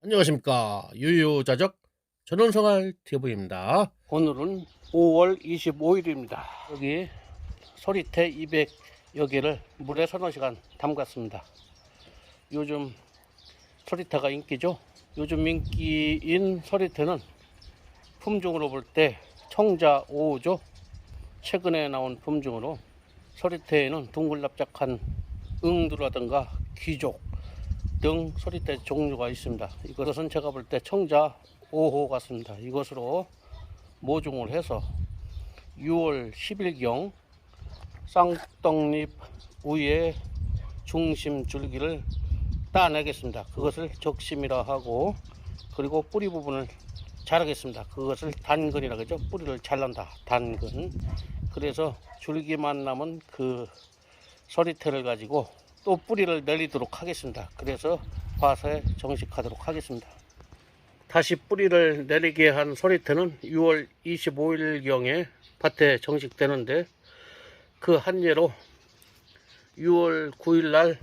안녕하십니까. 유유자적 전원생활 TV입니다. 오늘은 5월 25일입니다. 여기 소리태 200여 개를 물에 서너 시간 담갔습니다. 요즘 소리태가 인기죠. 요즘 인기인 소리태는 품종으로 볼 때 청자 5호죠. 최근에 나온 품종으로 소리태에는 둥글납작한 응두라든가 귀족 등 소리태 종류가 있습니다. 이것은 제가 볼 때 청자 5호 같습니다. 이것으로 모종을 해서 6월 10일경 쌍떡잎 위에 중심 줄기를 따내겠습니다. 그것을 적심이라 하고, 그리고 뿌리 부분을 자르겠습니다. 그것을 단근이라고 하죠. 뿌리를 잘란다. 단근. 그래서 줄기만 남은 그 소리태를 가지고 또 뿌리를 내리도록 하겠습니다. 그래서 밭에 정식하도록 하겠습니다. 다시 뿌리를 내리게 한 소리태는 6월 25일경에 밭에 정식되는데, 그 한 예로 6월 9일날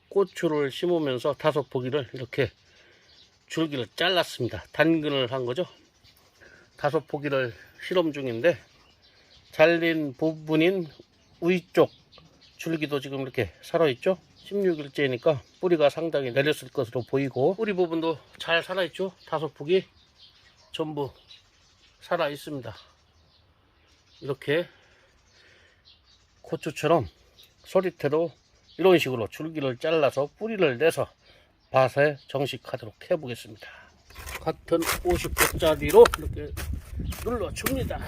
고추를 심으면서 5포기를 이렇게 줄기를 잘랐습니다. 단근을 한 거죠. 5포기를 실험 중인데, 잘린 부분인 위쪽 줄기도 지금 이렇게 살아있죠. 16일째니까 뿌리가 상당히 내렸을 것으로 보이고, 뿌리 부분도 잘 살아있죠. 5포기 전부 살아있습니다. 이렇게 고추처럼 소리태로 이런 식으로 줄기를 잘라서 뿌리를 내서 밭에 정식하도록 해보겠습니다. 같은 50개짜리로 이렇게 눌러줍니다.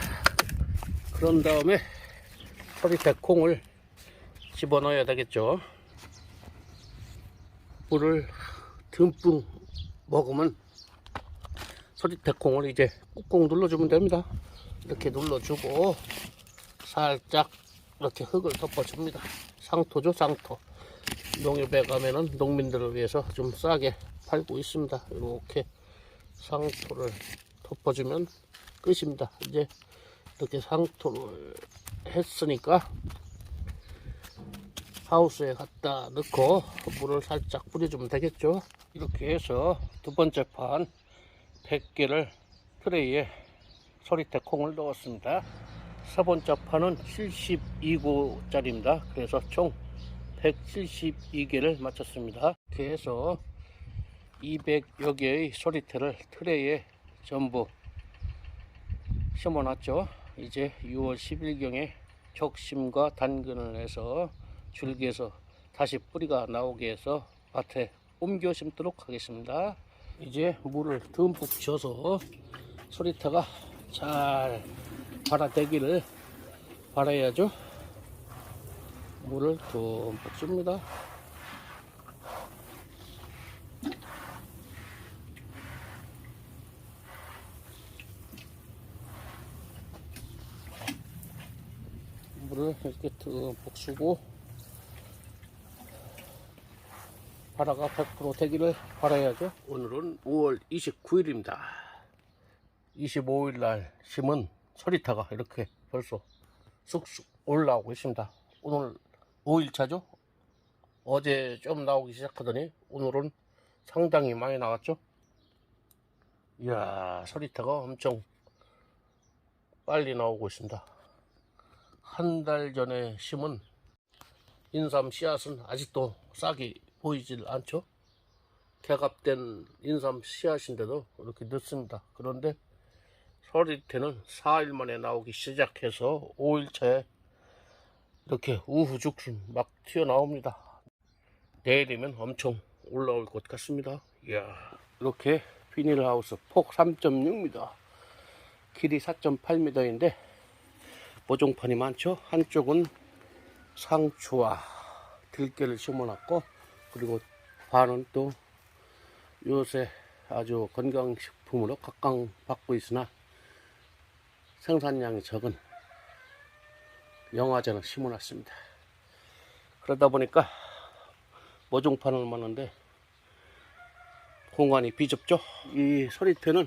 그런 다음에 소리태 콩을 집어넣어야 되겠죠. 물을 듬뿍 먹으면 소리태 콩을 이제 꾹꾹 눌러주면 됩니다. 이렇게 눌러주고 살짝 이렇게 흙을 덮어줍니다. 상토죠, 상토. 농협에 가면은 농민들을 위해서 좀 싸게 팔고 있습니다. 이렇게 상토를 덮어주면 끝입니다. 이제 이렇게 상토를 했으니까 하우스에 갖다 넣고 물을 살짝 뿌려주면 되겠죠. 이렇게 해서 두 번째 판 100개를 트레이에 소리태 콩을 넣었습니다. 세 번째 판은 72고짜리입니다. 그래서 총 172개를 마쳤습니다. 이렇게 해서 200여 개의 소리태를 트레이에 전부 심어놨죠. 이제 6월 10일경에 적심과 단근을 해서 줄기에서 다시 뿌리가 나오게 해서 밭에 옮겨 심도록 하겠습니다. 이제 물을 듬뿍 줘서 소리태가 잘 발아대기를 바라야죠. 물을 듬뿍 줍니다. 물을 이렇게 듬뿍 주고 발아가 100% 되기를 바라야죠. 오늘은 5월 29일입니다. 25일날 심은 소리태가 이렇게 벌써 쑥쑥 올라오고 있습니다. 오늘 5일차죠. 어제 좀 나오기 시작하더니 오늘은 상당히 많이 나왔죠. 이야, 소리태가 엄청 빨리 나오고 있습니다. 한 달 전에 심은 인삼 씨앗은 아직도 싹이 보이질 않죠. 개갑된 인삼 씨앗인데도 이렇게 늦습니다. 그런데 소리태는 4일 만에 나오기 시작해서 5일차에 이렇게 우후죽순 막 튀어나옵니다. 내일이면 엄청 올라올 것 같습니다. 이야, 이렇게 비닐하우스 폭 3.6m, 길이 4.8m인데 모종판이 많죠. 한쪽은 상추와 들깨를 심어놨고, 그리고 반은 또 요새 아주 건강식품으로 각광받고 있으나 생산량이 적은 영화전을 심어놨습니다. 그러다 보니까 모종판을 많은데 공간이 비좁죠. 이 소리태는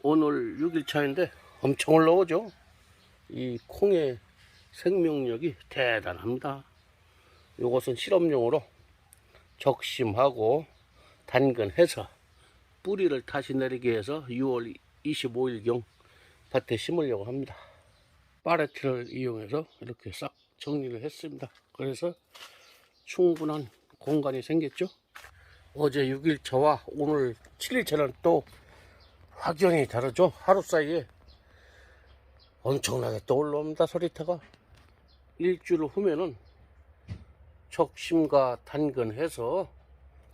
오늘 6일차인데 엄청 올라오죠. 이 콩의 생명력이 대단합니다. 이것은 실험용으로 적심하고 단근해서 뿌리를 다시 내리게 해서 6월 25일경 밭에 심으려고 합니다. 파레트를 이용해서 이렇게 싹 정리를 했습니다. 그래서 충분한 공간이 생겼죠. 어제 6일차와 오늘 7일차는 또 확연히 다르죠. 하루 사이에 엄청나게 또 올라옵니다. 서리태가. 일주일 후면은 적심과 단근해서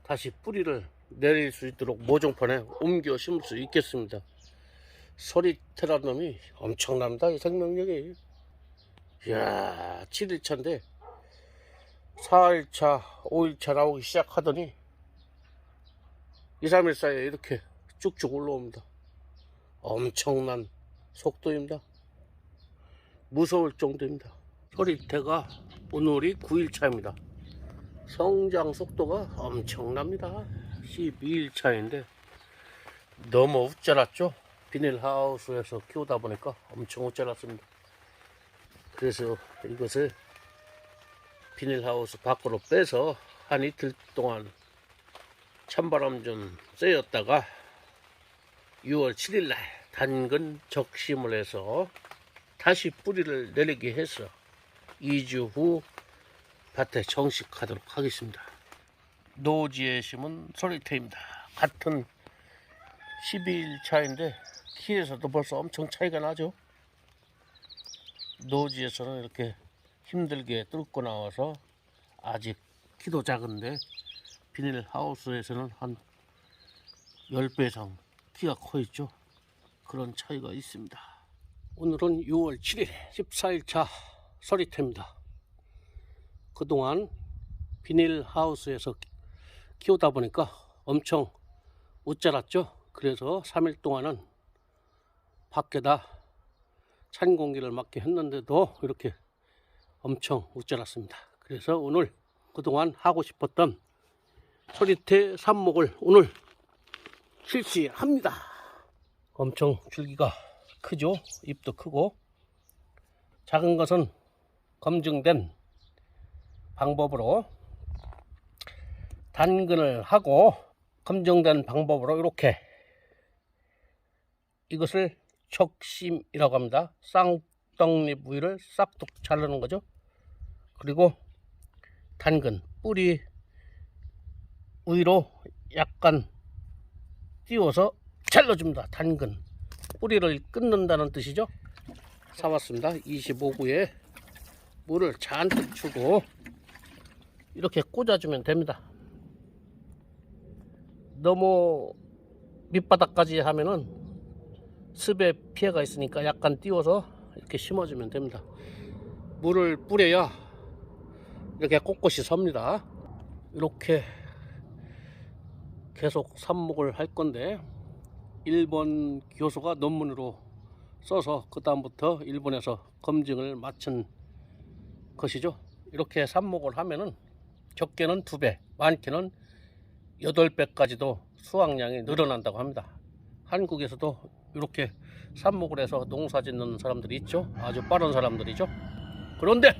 다시 뿌리를 내릴 수 있도록 모종판에 옮겨 심을 수 있겠습니다. 서리태란 놈이 엄청납니다. 이 생명력이. 이야, 7일차인데 4일차 5일차 나오기 시작하더니 2, 3일 사이에 이렇게 쭉쭉 올라옵니다. 엄청난 속도입니다. 무서울 정도입니다. 서리태가 오늘이 9일차입니다. 성장 속도가 엄청납니다. 12일차인데 너무 웃자랐죠. 비닐하우스에서 키우다 보니까 엄청 웃자랐습니다. 그래서 이것을 비닐하우스 밖으로 빼서 한 이틀 동안 찬바람 좀 쐬었다가 6월 7일날 단근 적심을 해서 다시 뿌리를 내리게 해서 2주 후 밭에 정식하도록 하겠습니다. 노지에 심은 서리태입니다. 같은 12일 차인데 키에서도 벌써 엄청 차이가 나죠. 노지에서는 이렇게 힘들게 뚫고 나와서 아직 키도 작은데 비닐하우스에서는 한 10배 이상 키가 커 있죠. 그런 차이가 있습니다. 오늘은 6월 7일 14일차 서리태입니다. 그동안 비닐하우스에서 키우다 보니까 엄청 웃자랐죠. 그래서 3일 동안은 밖에다 찬 공기를 맞게 했는데도 이렇게 엄청 웃자랐습니다. 그래서 오늘 그동안 하고 싶었던 서리태 삽목을 오늘 실시합니다. 엄청 줄기가 크죠. 잎도 크고 작은 것은 검증된 방법으로 단근을 하고 검증된 방법으로 이렇게 이것을 적심이라고 합니다. 쌍떡잎 부위를 싹둑 자르는 거죠. 그리고 단근 뿌리 위로 약간 띄워서 잘라줍니다. 단근 뿌리를 끊는다는 뜻이죠. 사왔습니다. 25구에 물을 잔뜩 주고 이렇게 꽂아주면 됩니다. 너무 밑바닥까지 하면은 습에 피해가 있으니까 약간 띄워서 이렇게 심어주면 됩니다. 물을 뿌려야 이렇게 꼿꼿이 섭니다. 이렇게 계속 삽목을 할 건데 일본 교수가 논문으로 써서 그 다음부터 일본에서 검증을 마친 것이죠. 이렇게 삽목을 하면은 적게는 2배, 많게는 8배까지도 수확량이 늘어난다고 합니다. 한국에서도 이렇게 삽목을 해서 농사 짓는 사람들이 있죠. 아주 빠른 사람들이죠. 그런데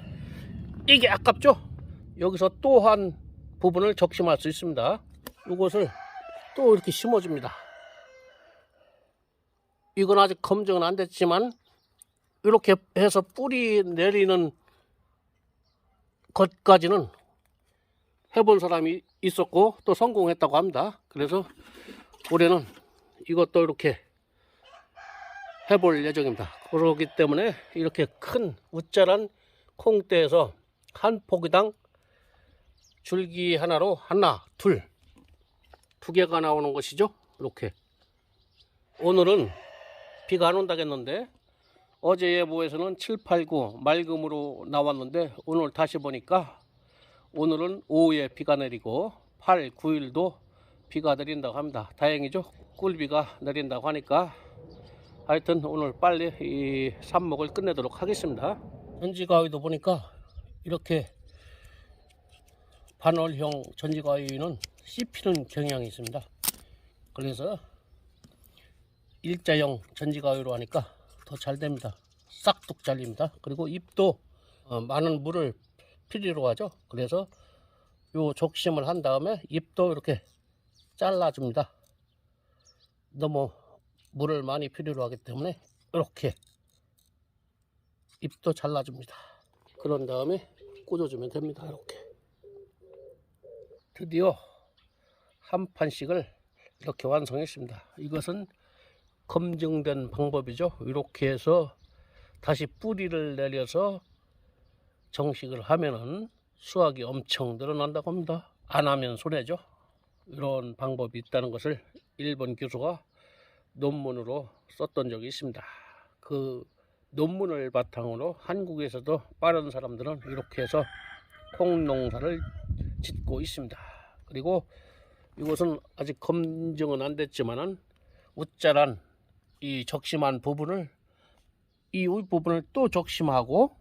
이게 아깝죠. 여기서 또 한 부분을 적심할 수 있습니다. 이것을 또 이렇게 심어줍니다. 이건 아직 검증은 안 됐지만 이렇게 해서 뿌리 내리는 것까지는 해본 사람이 있었고 또 성공했다고 합니다. 그래서 올해는 이것도 이렇게 해볼 예정입니다. 그렇기 때문에 이렇게 큰 웃자란 콩대에서 한 포기당 줄기 하나로 하나, 둘, 2개가 나오는 것이죠. 이렇게 오늘은 비가 안 온다겠는데 어제 예보에서는 7, 8, 9 맑음으로 나왔는데 오늘 다시 보니까 오늘은 오후에 비가 내리고 8, 9일도 비가 내린다고 합니다. 다행이죠. 꿀비가 내린다고 하니까 하여튼 오늘 빨리 이 삽목을 끝내도록 하겠습니다. 전지가위도 보니까 이렇게 반월형 전지가위는 씹히는 경향이 있습니다. 그래서 일자형 전지가위로 하니까 더 잘 됩니다. 싹둑 잘립니다. 그리고 잎도 많은 물을 필요로 하죠. 그래서 요 적심을 한 다음에 잎도 이렇게 잘라줍니다. 너무 물을 많이 필요로 하기 때문에 이렇게 잎도 잘라줍니다. 그런 다음에 꽂아주면 됩니다. 이렇게 드디어 한 판씩을 이렇게 완성했습니다. 이것은 검증된 방법이죠. 이렇게 해서 다시 뿌리를 내려서 정식을 하면은 수확이 엄청 늘어난다고 합니다. 안 하면 손해죠. 이런 방법이 있다는 것을 일본 교수가 논문으로 썼던 적이 있습니다. 그 논문을 바탕으로 한국에서도 빠른 사람들은 이렇게 해서 콩농사를 짓고 있습니다. 그리고 이것은 아직 검증은 안 됐지만은 웃자란 이 적심한 부분을 이 윗부분을 또 적심하고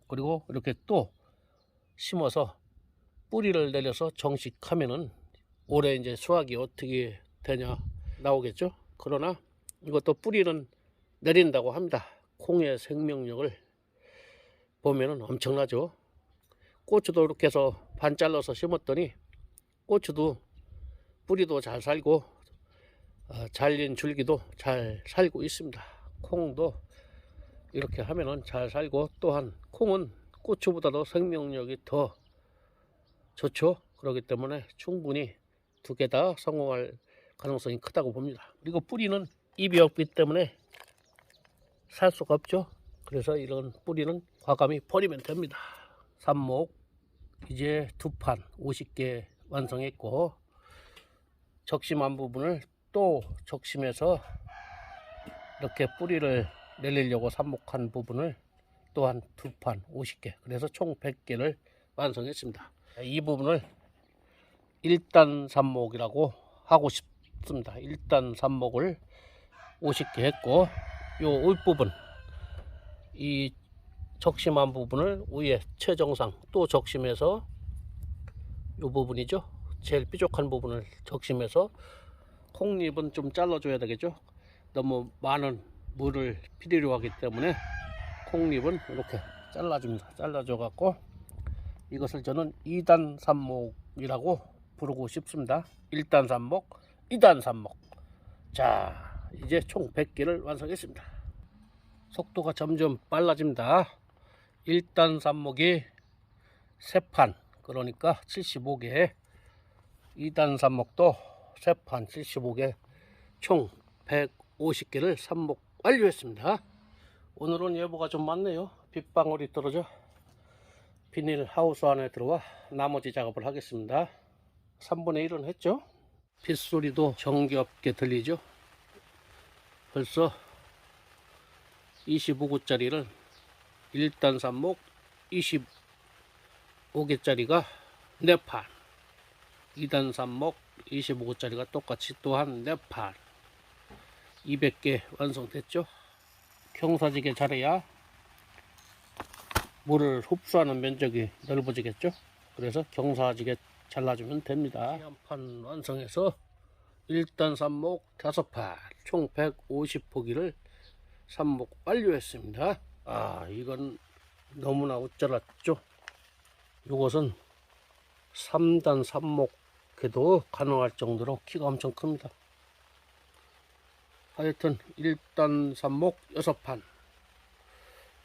그리고 이렇게 또 심어서 뿌리를 내려서 정식하면은 올해 이제 수확이 어떻게 되냐 나오겠죠. 그러나 이것도 뿌리는 내린다고 합니다. 콩의 생명력을 보면은 엄청나죠. 고추도 이렇게 해서 반 잘라서 심었더니 고추도 뿌리도 잘 살고 잘린 줄기도 잘 살고 있습니다. 콩도 이렇게 하면은 잘 살고 또한 콩은 고추보다도 생명력이 더 좋죠. 그렇기 때문에 충분히 두 개 다 성공할 가능성이 크다고 봅니다. 그리고 뿌리는 잎이 없기 때문에 살 수가 없죠. 그래서 이런 뿌리는 과감히 버리면 됩니다. 삽목 이제 두 판 50개 완성했고 적심한 부분을 또 적심해서 이렇게 뿌리를 내리려고 삽목한 부분을 또한 두 판 50개 그래서 총 100개를 완성했습니다. 이 부분을 1단 삽목이라고 하고 싶습니다. 1단 삽목을 50개 했고 요 윗부분 이 적심한 부분을 위에 최정상 또 적심해서 요 부분이죠. 제일 뾰족한 부분을 적심해서 콩잎은 좀 잘라줘야 되겠죠. 너무 많은 물을 필요로 하기 때문에 콩잎은 이렇게 잘라줍니다. 잘라줘 갖고 이것을 저는 2단 삽목이라고 부르고 싶습니다. 1단 삽목, 2단 삽목. 자, 이제 총 100개를 완성했습니다. 속도가 점점 빨라집니다. 1단 삽목이 3판, 그러니까 75개. 2단 삽목도 3판 75개, 총 150개를 삽목 완료했습니다. 오늘은 예보가 좀 많네요. 빗방울이 떨어져 비닐 하우스 안에 들어와 나머지 작업을 하겠습니다. 3분의 1은 했죠. 빗소리도 정겹게 들리죠. 벌써 25구짜리를 1단 삽목 25개짜리가 4판 2단 삽목 25구짜리가 똑같이 또한 4판 200개 완성됐죠. 경사지게 잘해야 물을 흡수하는 면적이 넓어지겠죠. 그래서 경사지게 잘라주면 됩니다. 한 판 완성해서 1단 삽목 5판 총 150포기를 삽목 완료했습니다. 이건 너무나 웃잘랐죠. 이것은 3단 삽목해도 가능할 정도로 키가 엄청 큽니다. 하여튼 1단 삽목 6판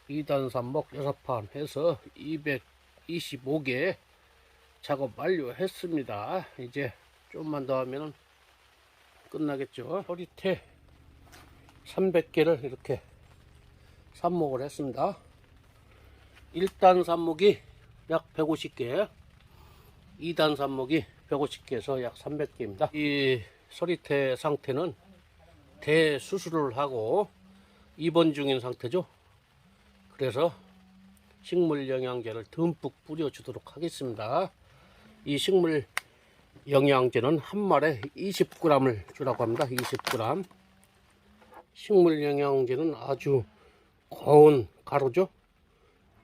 2단 삽목 6판 해서 225개 작업 완료했습니다. 이제 좀만 더 하면 끝나겠죠. 허리태 300개를 이렇게 삽목을 했습니다. 1단 삽목이 약 150개 2단 삽목이 150개에서 약 300개입니다. 이 서리태 상태는 대수술을 하고 입원 중인 상태죠. 그래서 식물 영양제를 듬뿍 뿌려주도록 하겠습니다. 이 식물 영양제는 한 말에 20g을 주라고 합니다. 20g. 식물 영양제는 아주 고운 가루죠.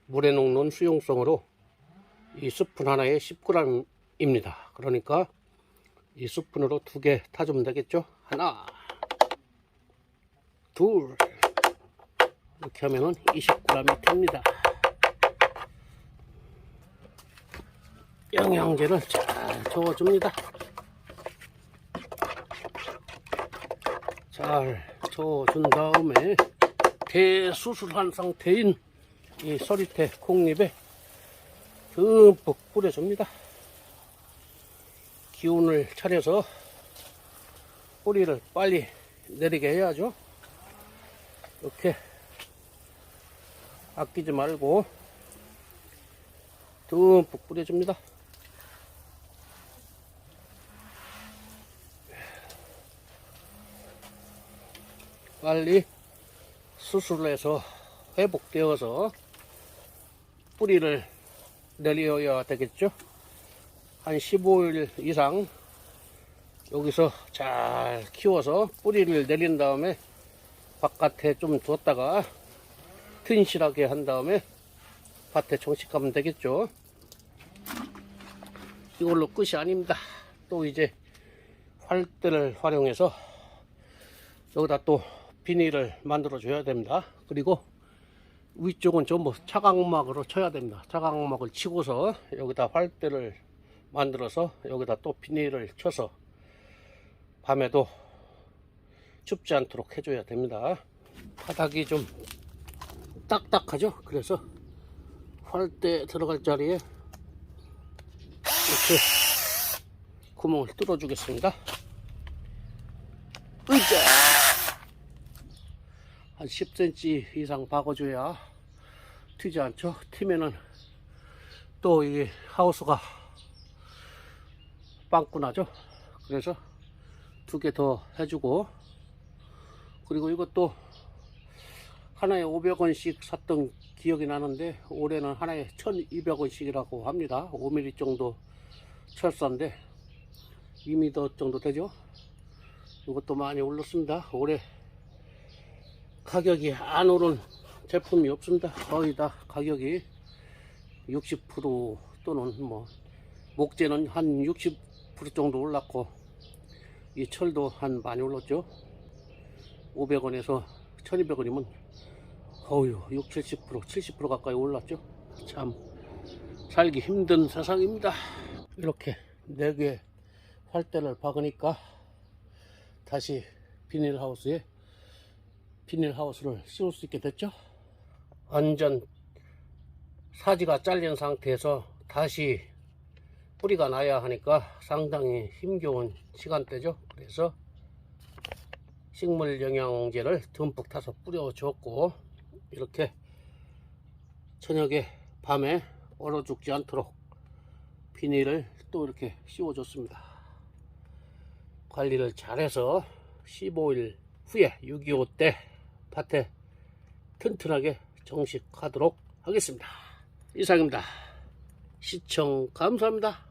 물에 녹는 수용성으로 이 스푼 하나에 10g입니다. 그러니까 이 스푼으로 2개 타주면 되겠죠. 하나, 둘, 이렇게 하면은 20g이 됩니다. 영양제를 잘 저어줍니다. 잘 저어준 다음에 대수술한 상태인 이 서리태 콩잎에 듬뿍 뿌려줍니다. 기운을 차려서 뿌리를 빨리 내리게 해야죠. 이렇게 아끼지 말고 듬뿍 뿌려줍니다. 빨리 수술해서 회복되어서 뿌리를 내려야 되겠죠. 한 15일 이상 여기서 잘 키워서 뿌리를 내린 다음에 바깥에 좀 뒀다가 튼실하게 한 다음에 밭에 정식하면 되겠죠. 이걸로 끝이 아닙니다. 또 이제 활대를 활용해서 여기다 또 비닐을 만들어 줘야 됩니다. 그리고 위쪽은 전부 차광막으로 쳐야 됩니다. 차광막을 치고서 여기다 활대를 만들어서 여기다 또 비닐을 쳐서 밤에도 춥지 않도록 해줘야 됩니다. 바닥이 좀 딱딱하죠. 그래서 활대 들어갈 자리에 이렇게 구멍을 뚫어 주겠습니다. 으쌰! 한 10cm 이상 박아줘야 튀지 않죠. 튀면은 또 이 하우스가 빵꾸 나죠. 그래서 2개 더 해주고, 그리고 이것도 하나에 500원씩 샀던 기억이 나는데 올해는 하나에 1200원씩이라고 합니다. 5mm 정도 철사인데 2m 정도 되죠. 이것도 많이 올랐습니다. 올해 가격이 안 오른 제품이 없습니다. 거의 다 가격이 60% 또는 뭐 목재는 한 60% 정도 올랐고 이 철도 한 많이 올랐죠. 500원에서 1200원이면 어휴 60, 70%, 70% 가까이 올랐죠. 참 살기 힘든 세상입니다. 이렇게 4개 활대를 박으니까 다시 비닐하우스를 씌울 수 있게 됐죠. 완전 사지가 잘린 상태에서 다시 뿌리가 나야 하니까 상당히 힘겨운 시간대죠. 그래서 식물 영양제를 듬뿍 타서 뿌려줬고, 이렇게 저녁에 밤에 얼어 죽지 않도록 비닐을 또 이렇게 씌워줬습니다. 관리를 잘해서 15일 후에 6.25 때 밭에 튼튼하게 정식하도록 하겠습니다. 이상입니다. 시청 감사합니다.